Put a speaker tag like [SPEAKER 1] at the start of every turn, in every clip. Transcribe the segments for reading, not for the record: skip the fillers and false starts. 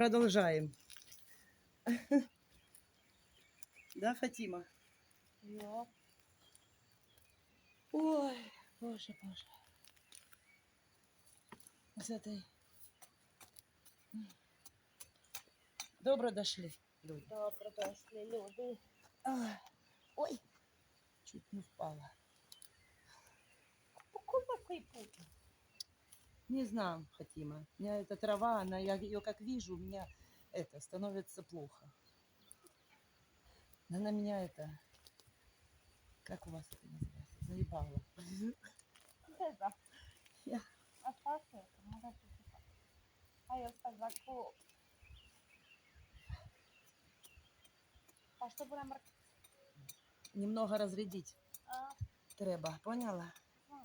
[SPEAKER 1] Продолжаем. Да, Фатима?
[SPEAKER 2] Да.
[SPEAKER 1] Ой, боже, боже. С этой... Добро дошли, люди.
[SPEAKER 2] Добре дошли люди.
[SPEAKER 1] Ой, чуть не впала.
[SPEAKER 2] Куда какой путь?
[SPEAKER 1] Не знаю, Фатима. У меня эта трава, она, я ее как вижу, у меня это становится плохо. Она меня это... Как у вас это называется? Заебала.
[SPEAKER 2] Не знаю.
[SPEAKER 1] Я...
[SPEAKER 2] А что это? Может быть. А я сказала, что... А что будем...
[SPEAKER 1] Немного разрядить
[SPEAKER 2] А,
[SPEAKER 1] треба, поняла?
[SPEAKER 2] а.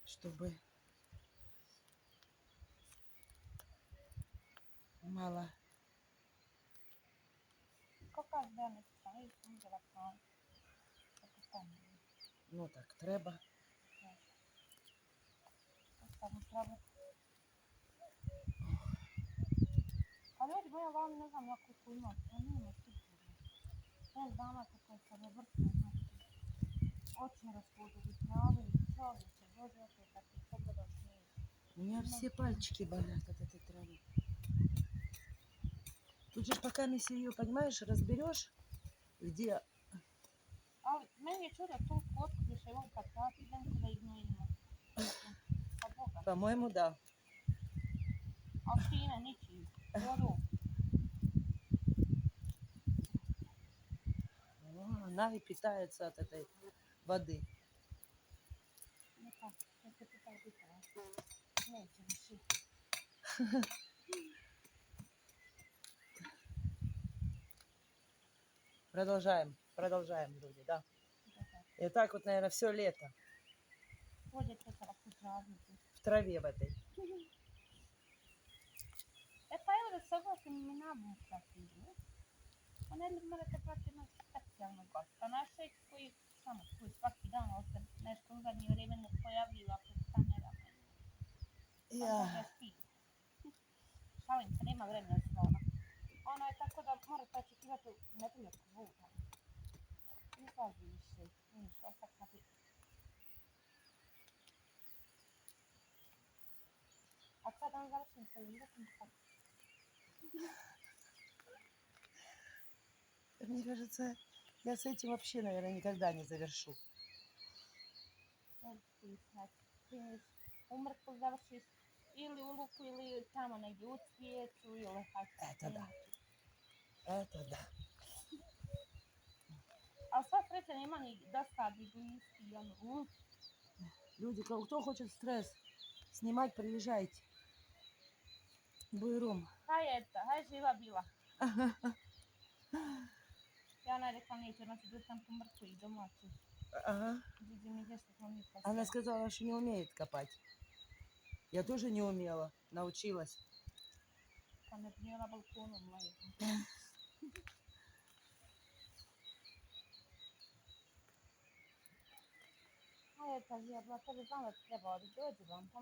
[SPEAKER 1] Чтобы мало...
[SPEAKER 2] Какая зелень? Стоит, не делать.
[SPEAKER 1] Ну так, треба.
[SPEAKER 2] Там треба. А люди, я вам не знаю, яку хуйню. Вони не підходять. Я знала, какой себе верту. Очень расходовые травы, травы, боже, это так и подошли.
[SPEAKER 1] У меня все пальчики болят от этой травы. Тут же пока ее, понимаешь, разберешь, где...
[SPEAKER 2] А мені вчора тут кот пришел кота, підемо куди ignorujemo. Побога.
[SPEAKER 1] По-моему, да.
[SPEAKER 2] А Кина ничего. Воду.
[SPEAKER 1] Она и питается от этой воды.
[SPEAKER 2] Ну так, это питал, питал. Нет, вообще.
[SPEAKER 1] Продолжаем, продолжаем, люди, да. И так вот, наверное, все лето
[SPEAKER 2] Ходят это распутравники.
[SPEAKER 1] в траве в этой.
[SPEAKER 2] Это я уже согласен, меня будет красиво. Он или мерете практично специально год. А наши кои само кои сваки дан още нещо в заднje време не појавljива пред камерама.
[SPEAKER 1] Я...
[SPEAKER 2] Šalim se, nema vremena za ono. Ono je tako da morate očekivati nedeljak vuda. Izlazi više, vidiš, otak kad je. A sad on završim sa izletom, tako.
[SPEAKER 1] Мне кажется, я с этим вообще, наверное, никогда не завершу.
[SPEAKER 2] Ti znači, primiš umrtvo završiš ili u luku ili tamo negdje u cvijeću ili hajde.
[SPEAKER 1] Это да. Это да.
[SPEAKER 2] A sva sreća nema ni dosadi bliski i ono.
[SPEAKER 1] Люди, кто хочет стресс снимать, приезжайте. Буйрум.
[SPEAKER 2] Haj živa bila. Ja ona je rekla neće, ona se da sam po mrtvu i domaću.
[SPEAKER 1] Ага.
[SPEAKER 2] Vidim mi nešto smo mi posle.
[SPEAKER 1] Она сказала, что не умеет копать. Я тоже не умела, научилась.
[SPEAKER 2] Pa ne bi na balkonu moje. A je ta žijabla, tebi znam da treba ovdje, dođi vam, pa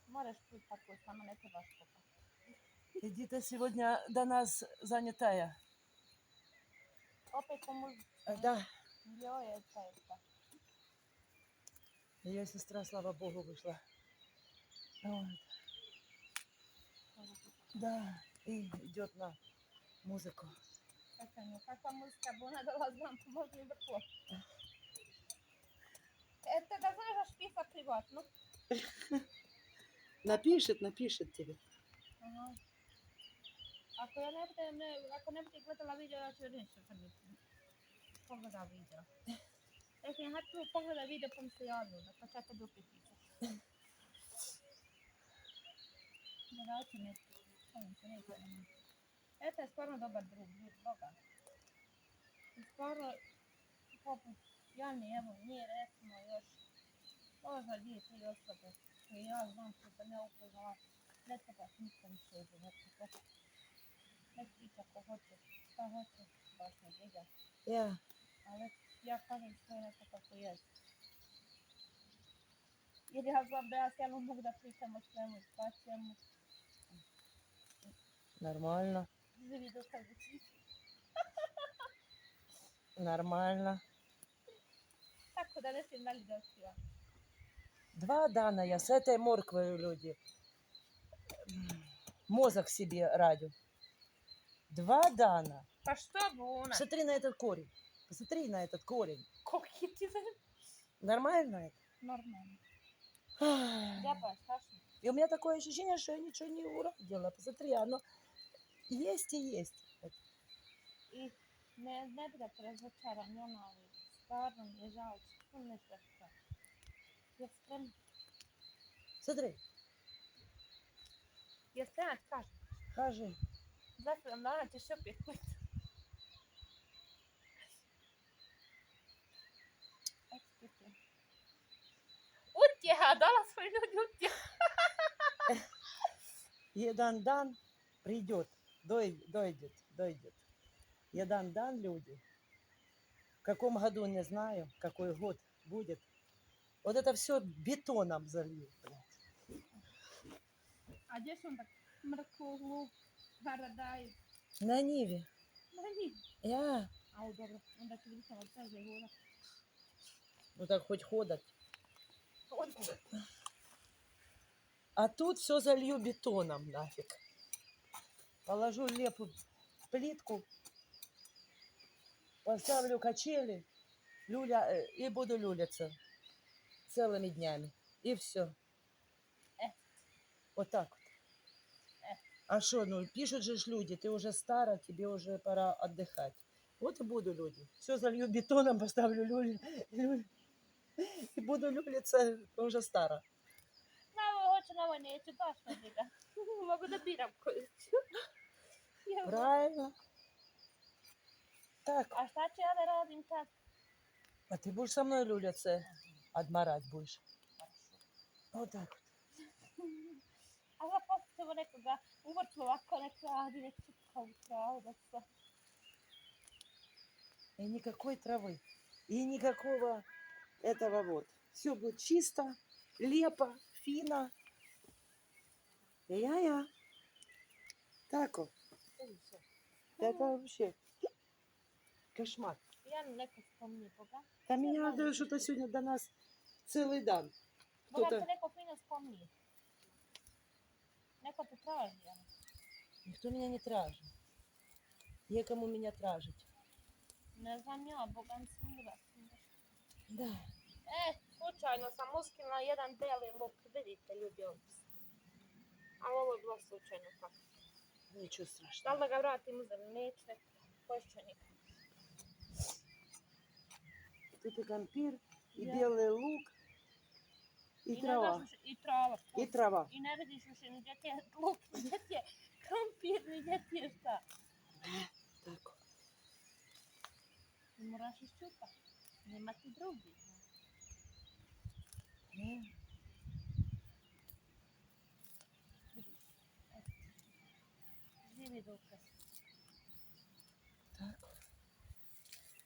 [SPEAKER 2] moraš tu tako, samo ne trebaš kopati.
[SPEAKER 1] Эдита сегодня до нас занятая.
[SPEAKER 2] Opet po muzici.
[SPEAKER 1] Да.
[SPEAKER 2] Joj, je ta.
[SPEAKER 1] Ее сестра, слава богу, вышла. Вот. Да, и идет на музыку.
[SPEAKER 2] Kakva muzika, bo ona dolazila po možda vrtlo. Это да знаешь, špica privatno.
[SPEAKER 1] Напишет тебе.
[SPEAKER 2] Aha. Ako ne budem gledala video, ja ću nešto pogleda video. Dakle, ja tu pogleda video pa mi se javio, da pa čekaj dok je priča. Da dajte nešto, šalim se, neće nema. Eto je stvarno dobar drug, Boga. I skoro, poput Jani, evo, nije recimo još možda 2-3 osobe koje ja znam što sam ja upoznala, ne trebaš ništa više u životu. Ne priča ko hoće, šta hoće, baš me briga.
[SPEAKER 1] Ja.
[SPEAKER 2] Ali ja kažem sve nešto kako je. Jer ja znam da ja stvarno mogu da pričam o svemu i svačemu.
[SPEAKER 1] Нормально,
[SPEAKER 2] Завидел, как бы цвет.
[SPEAKER 1] нормально.
[SPEAKER 2] Так, куда не сигнали да открива.
[SPEAKER 1] 2 дана я с этой морквой, люди. Мозг себе радю. 2 дана.
[SPEAKER 2] Па что буна?
[SPEAKER 1] Посмотри на этот корень. Посмотри на этот корень.
[SPEAKER 2] Колки ти за...
[SPEAKER 1] Нормально это?
[SPEAKER 2] Нормально.
[SPEAKER 1] Ах.
[SPEAKER 2] Да, па, страшно.
[SPEAKER 1] И у меня такое ощущение, что я ничего не урадила. Посмотри, оно есть и есть.
[SPEAKER 2] И не будете разочарованы, она stvarno mi je žao, što nešto što. Je spremna.
[SPEAKER 1] Смотри,
[SPEAKER 2] Je spremna, kažem.
[SPEAKER 1] кажи.
[SPEAKER 2] Za 7 dana ćeš opet put. Utjeha, dala smo ljudi utjeha.
[SPEAKER 1] Едан дан придет, дойдет. Едан дан люди. В каком году не знаю, какой год будет. Вот это все бетоном залью. блядь.
[SPEAKER 2] A gdje su onda mrkvu, luk, paradaj?
[SPEAKER 1] На Ниве.
[SPEAKER 2] Na njih.
[SPEAKER 1] Я.
[SPEAKER 2] A dobro, onda ću vidjeti od teze voda.
[SPEAKER 1] Ну так хоть ходят.
[SPEAKER 2] Odmah.
[SPEAKER 1] А тут все залью бетоном нафиг. Положу лепу в плитку, поставлю качели, и буду люляться целыми днями. И все. Вот так вот. А что, ну пишут же ж люди, ты уже стара, тебе уже пора отдыхать. Вот и буду, люди. Все залью бетоном, поставлю и буду люлиться, уже стара.
[SPEAKER 2] Na ovo hoću, na ovo neću, baš me briga. Mogu da biram koju ću. Evo.
[SPEAKER 1] Правильно. Так,
[SPEAKER 2] A šta ću ja da radim tad?
[SPEAKER 1] а ты будешь со мной люляться, отморать будешь. Вот так вот.
[SPEAKER 2] A da poslije nekoga u vrtu ovako nek radi, nek čutka u travu, da se...
[SPEAKER 1] И никакой травы. И никакого этого вот. Все будет чисто, лепо, фина. Я. Так вот. Это вообще кошмар.
[SPEAKER 2] Ja neko spomni Boga.
[SPEAKER 1] Да меня да, что-то сегодня до нас целый дан.
[SPEAKER 2] Boga
[SPEAKER 1] Кто-то,
[SPEAKER 2] te neko fino spomni. Neko te traži, ja.
[SPEAKER 1] никто меня не тражит. Некому меня тражить.
[SPEAKER 2] Ne znam ja, Bogan sam urasno.
[SPEAKER 1] Да.
[SPEAKER 2] Slučajno sam uskinula jedan beli luk, vidite ljudi ovdje. Ali ovo je bilo slučajno tako.
[SPEAKER 1] Ничего
[SPEAKER 2] Da
[SPEAKER 1] страшного.
[SPEAKER 2] li da ga vratim uzem? Neću, poješćenik.
[SPEAKER 1] Тут и компир, и
[SPEAKER 2] Да.
[SPEAKER 1] белый лук, и
[SPEAKER 2] ne
[SPEAKER 1] трава.
[SPEAKER 2] znaš, I trava.
[SPEAKER 1] И трава.
[SPEAKER 2] I ne vidiš više ni gdje ti je luk, ni gdje ti je krompir, ni gdje ti je šta.
[SPEAKER 1] Так.
[SPEAKER 2] Ti moraš iščupati. Nema ti drugi.
[SPEAKER 1] Ну,
[SPEAKER 2] Živi dokaz.
[SPEAKER 1] так.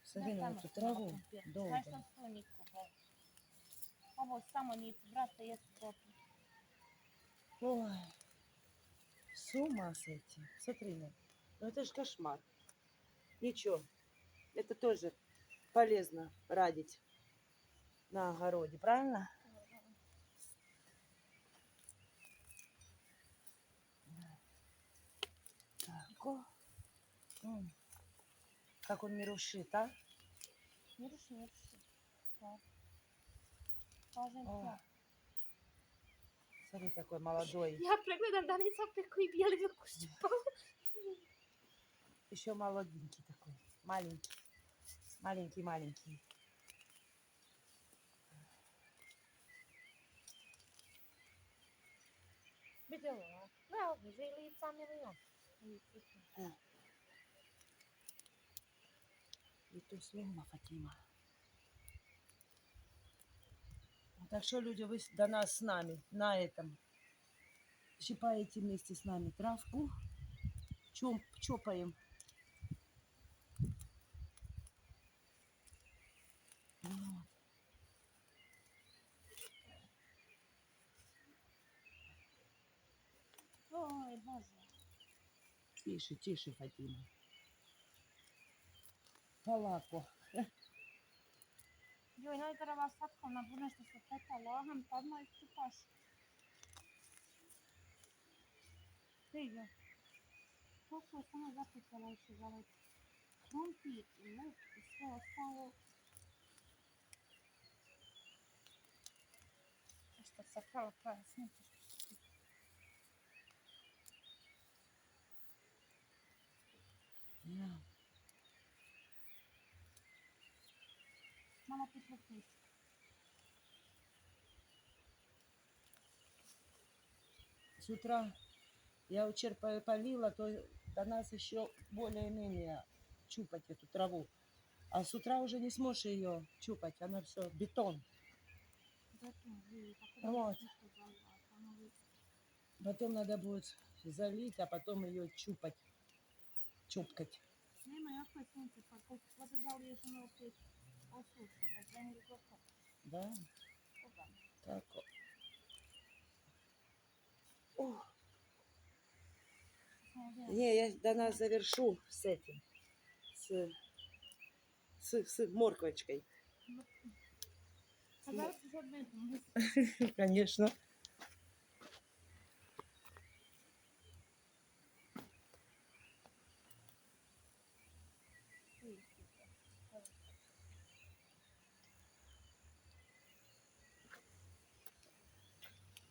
[SPEAKER 1] Смотри на эту траву.
[SPEAKER 2] Kaj
[SPEAKER 1] Долго.
[SPEAKER 2] sam svoj niku, bo. Ovo samo nic, brate, jest kopno.
[SPEAKER 1] Ой, с ума сойти. Смотри, ну это же кошмар. Ничего, это тоже полезно радить на огороде, правильно? Так, о. Как он не рушит, а?
[SPEAKER 2] Не ruši, ne ruši. Tak. Kažem
[SPEAKER 1] О.
[SPEAKER 2] ja.
[SPEAKER 1] Смотри, такой молодой.
[SPEAKER 2] Ja pregledam da nisam preko i bijeli luk uščupala.
[SPEAKER 1] Еще молоденький такой. Маленький. Маленький.
[SPEAKER 2] Vidjela. Evo, žilica milion.
[SPEAKER 1] И то словно, Фатима. Так что, люди, вы до нас с нами на этом щипаете вместе с нами травку, чопаем. Вот.
[SPEAKER 2] Ой, Боже.
[SPEAKER 1] Тише, тише, Фатима. Палако.
[SPEAKER 2] Joj, noi treba slatko na bude što se peta laham, pa odmah iščupaš. Stiže. To su samo zapisala više za ovaj krompir i luk i sve ostalo. Što se pala pravi snimka.
[SPEAKER 1] Ja.
[SPEAKER 2] Malo prikrupniš.
[SPEAKER 1] С утра я вчера полила, то до нас еще более-менее чупать эту траву. А с утра уже не сможешь ее чупать, она все бетон. Вот. Потом надо будет залить, а потом ее чупать, чупкать.
[SPEAKER 2] Nema jako je sunce, pa posle da li još ono opet osuši, pa zemlju gotovo.
[SPEAKER 1] Да,
[SPEAKER 2] Koga?
[SPEAKER 1] так. Ух. Не, я до нас завершу с этим, с морквочкой.
[SPEAKER 2] A zaraz se odmetam.
[SPEAKER 1] Конечно.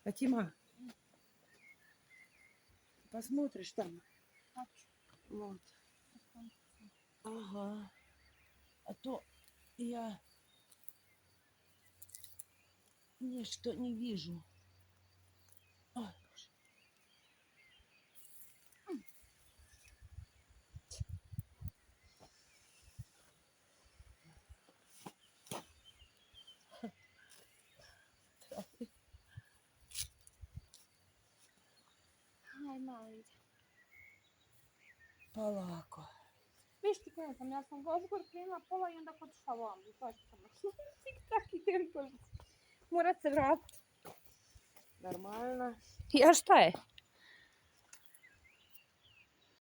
[SPEAKER 1] Фатима, посмотришь там. Вот. Ага. А то я ничто не вижу. Ой, Боже.
[SPEAKER 2] Aj, mali.
[SPEAKER 1] Полако.
[SPEAKER 2] Viš ti kada sam, ja sam Gozgor krenula pola i onda kod šalam. I to je što sam tik tak idem. Morat se vratiti.
[SPEAKER 1] Нормально.
[SPEAKER 2] Ja šta je?